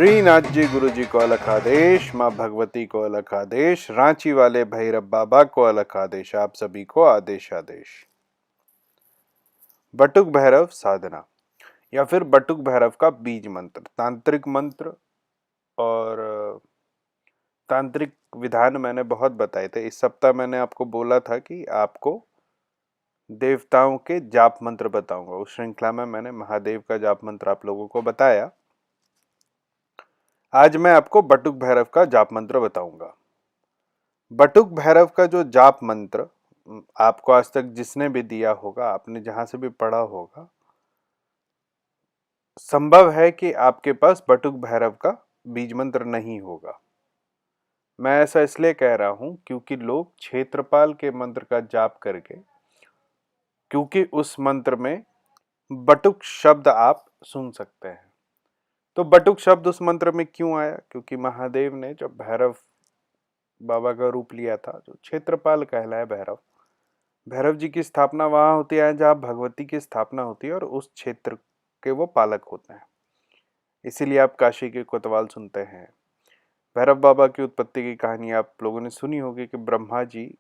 श्रीनाथ जी गुरु जी को अलग आदेश, माँ भगवती को अलग आदेश, रांची वाले भैरव बाबा को अलग आदेश, आप सभी को आदेश आदेश। बटुक भैरव साधना या फिर बटुक भैरव का बीज मंत्र, तांत्रिक मंत्र और तांत्रिक विधान मैंने बहुत बताए थे। इस सप्ताह मैंने आपको बोला था कि आपको देवताओं के जाप मंत्र बताऊंगा। उस श्रृंखला में मैंने महादेव का जाप मंत्र आप लोगों को बताया। आज मैं आपको बटुक भैरव का जाप मंत्र बताऊंगा। बटुक भैरव का जो जाप मंत्र आपको आज तक जिसने भी दिया होगा, आपने जहां से भी पढ़ा होगा, संभव है कि आपके पास बटुक भैरव का बीज मंत्र नहीं होगा। मैं ऐसा इसलिए कह रहा हूं क्योंकि लोग क्षेत्रपाल के मंत्र का जाप करके, क्योंकि उस मंत्र में बटुक शब्द आप सुन सकते हैं। तो बटुक शब्द उस मंत्र में क्यों आया? क्योंकि महादेव ने जब भैरव बाबा का रूप लिया था, जो क्षेत्रपाल कहलाए भैरव, भैरव जी की स्थापना वहां होती है जहां भगवती की स्थापना होती है और उस क्षेत्र के वो पालक होते हैं। इसीलिए आप काशी के कोतवाल सुनते हैं। भैरव बाबा की उत्पत्ति की कहानी आप लोगों ने सुनी होगी कि ब्रह्मा जी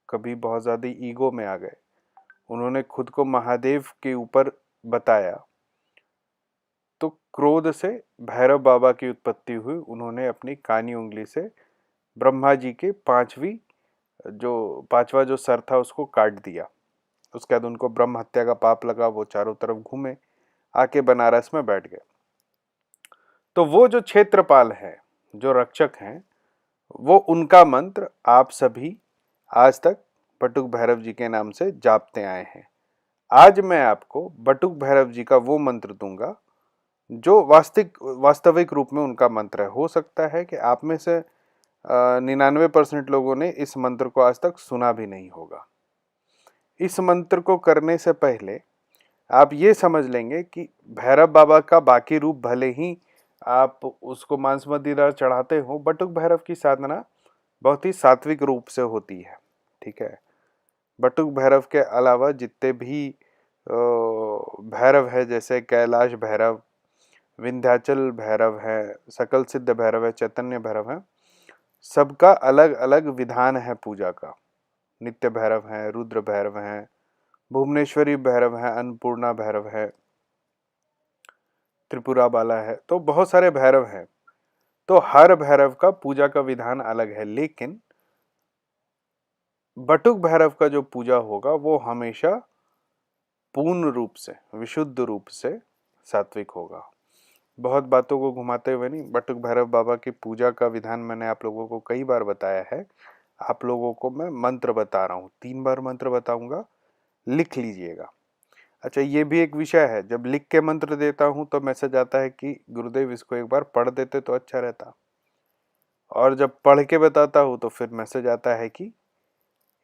कभी बहुत ज्यादा ईगो में आ गए। उन्होंने खुद को महादेव के ऊपर बताया, तो क्रोध से भैरव बाबा की उत्पत्ति हुई। उन्होंने अपनी कानी उंगली से ब्रह्मा जी के पांचवा जो सर था उसको काट दिया। उसके बाद उनको ब्रह्म हत्या का पाप लगा। वो चारों तरफ घूमे, आके बनारस में बैठ गए। तो वो जो क्षेत्रपाल है, जो रक्षक हैं, वो उनका मंत्र आप सभी आज तक बटुक भैरव जी के नाम से जापते आए हैं। आज मैं आपको बटुक भैरव जी का वो मंत्र दूंगा जो वास्तविक रूप में उनका मंत्र है। हो सकता है कि आप में से 99% लोगों ने इस मंत्र को आज तक सुना भी नहीं होगा। इस मंत्र को करने से पहले आप ये समझ लेंगे कि भैरव बाबा का बाकी रूप भले ही आप उसको मांस मदिरा चढ़ाते हो, बटुक भैरव की साधना बहुत ही सात्विक रूप से होती है। ठीक है। बटुक भैरव के अलावा जितने भी भैरव है, जैसे कैलाश भैरव, विंध्याचल भैरव है, सकल सिद्ध भैरव है, चैतन्य भैरव है, सबका अलग अलग विधान है पूजा का। नित्य भैरव है, रुद्र भैरव है, भुवनेश्वरी भैरव है, अन्नपूर्णा भैरव है, त्रिपुरा बाला है। तो बहुत सारे भैरव हैं। तो हर भैरव का पूजा का विधान अलग है, लेकिन बटुक भैरव का जो पूजा होगा वो हमेशा पूर्ण रूप से, विशुद्ध रूप से सात्विक होगा। बहुत बातों को घुमाते हुए नहीं, बटुक भैरव बाबा की पूजा का विधान मैंने आप लोगों को कई बार बताया है। आप लोगों को मैं मंत्र बता रहा हूँ, 3 बार मंत्र बताऊंगा, लिख लीजिएगा। अच्छा, ये भी एक विषय है, जब लिख के मंत्र देता हूं तो मैसेज आता है कि गुरुदेव इसको एक बार पढ़ देते तो अच्छा रहता, और जब पढ़ के बताता हूं तो फिर मैसेज आता है कि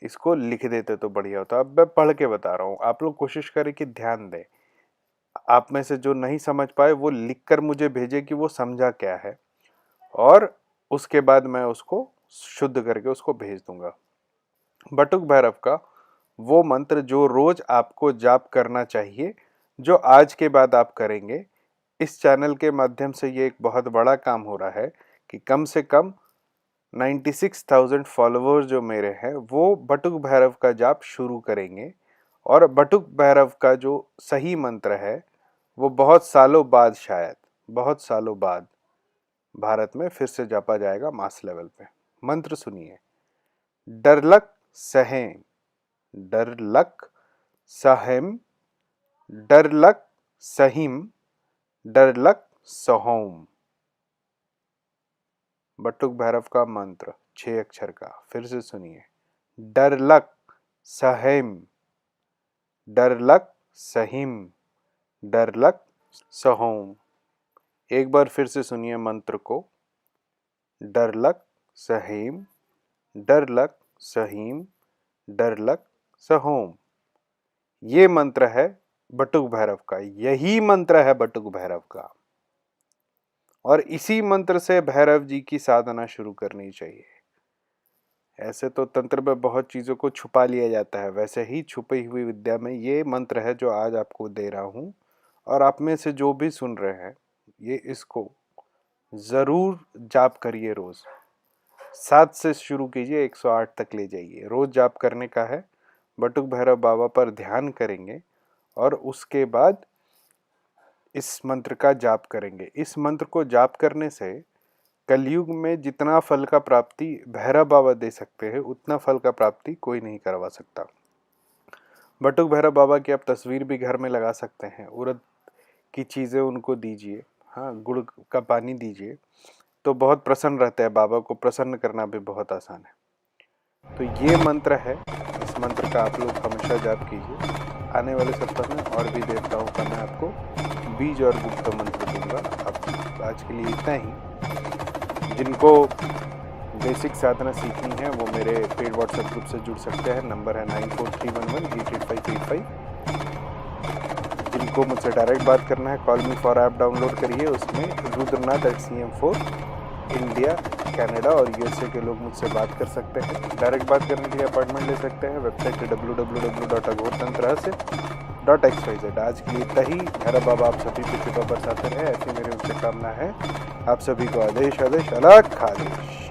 इसको लिख देते तो बढ़िया होता। अब मैं पढ़ के बता रहा हूं, आप लोग कोशिश करें कि ध्यान दें। आप में से जो नहीं समझ पाए वो लिख कर मुझे भेजे कि वो समझा क्या है, और उसके बाद मैं उसको शुद्ध करके उसको भेज दूंगा। बटुक भैरव का वो मंत्र जो रोज आपको जाप करना चाहिए, जो आज के बाद आप करेंगे। इस चैनल के माध्यम से ये एक बहुत बड़ा काम हो रहा है कि कम से कम 96,000 फॉलोअर्स जो मेरे हैं वो बटुक भैरव का जाप शुरू करेंगे। और बटुक भैरव का जो सही मंत्र है वो बहुत सालों बाद, शायद बहुत सालों बाद, भारत में फिर से जापा जाएगा मास लेवल पे। मंत्र सुनिए। डरलक सहें, डरलक सहेम, डरलक सहिम, डरलक सहोम। बटुक भैरव का मंत्र 6 अक्षर का, फिर से सुनिए। डरलक सहेम, डरलक सहिम, डरलक सहोम। एक बार फिर से सुनिए मंत्र को। डरलक सहेम, डरलक सहीम, डरलक सहोम। ये मंत्र है बटुक भैरव का, यही मंत्र है बटुक भैरव का, और इसी मंत्र से भैरव जी की साधना शुरू करनी चाहिए। ऐसे तो तंत्र में बहुत चीजों को छुपा लिया जाता है, वैसे ही छुपी हुई विद्या में ये मंत्र है जो आज आपको दे रहा हूं। और आप में से जो भी सुन रहे हैं, ये इसको ज़रूर जाप करिए रोज़। 7 से शुरू कीजिए, 108 तक ले जाइए। रोज़ जाप करने का है। बटुक भैरव बाबा पर ध्यान करेंगे और उसके बाद इस मंत्र का जाप करेंगे। इस मंत्र को जाप करने से कलयुग में जितना फल का प्राप्ति भैरव बाबा दे सकते हैं, उतना फल का प्राप्ति कोई नहीं करवा सकता। बटुक भैरव बाबा की आप तस्वीर भी घर में लगा सकते हैं। उड़द की चीज़ें उनको दीजिए, हाँ, गुड़ का पानी दीजिए, तो बहुत प्रसन्न रहते हैं। बाबा को प्रसन्न करना भी बहुत आसान है। तो ये मंत्र है, इस मंत्र का आप लोग हमेशा जाप कीजिए। आने वाले सप्ताह में और भी देवताओं का मैं आपको बीज और गुप्त मंत्र दूंगा। अब आज के लिए इतना ही। जिनको बेसिक साधना सीखनी है वो मेरे पेड व्हाट्सएप ग्रुप से जुड़ सकते हैं। नंबर है 9431188535। जिनको मुझसे डायरेक्ट बात करना है, call me for app download करिए। उसमें रुद्रनाथ @CM4 इंडिया, कनाडा और यूएसए के लोग मुझसे बात कर सकते हैं। डायरेक्ट बात करने के लिए अपॉइंटमेंट ले सकते हैं। वेबसाइट है www.aghortantrahasya.xyz। आज के लिए इतना ही। भैरव बाबा आप सभी पे कृपा बरसाते रहे, ऐसी मेरी उनसे कामना है। आप सभी को आदेश आदेश अलग आदेश।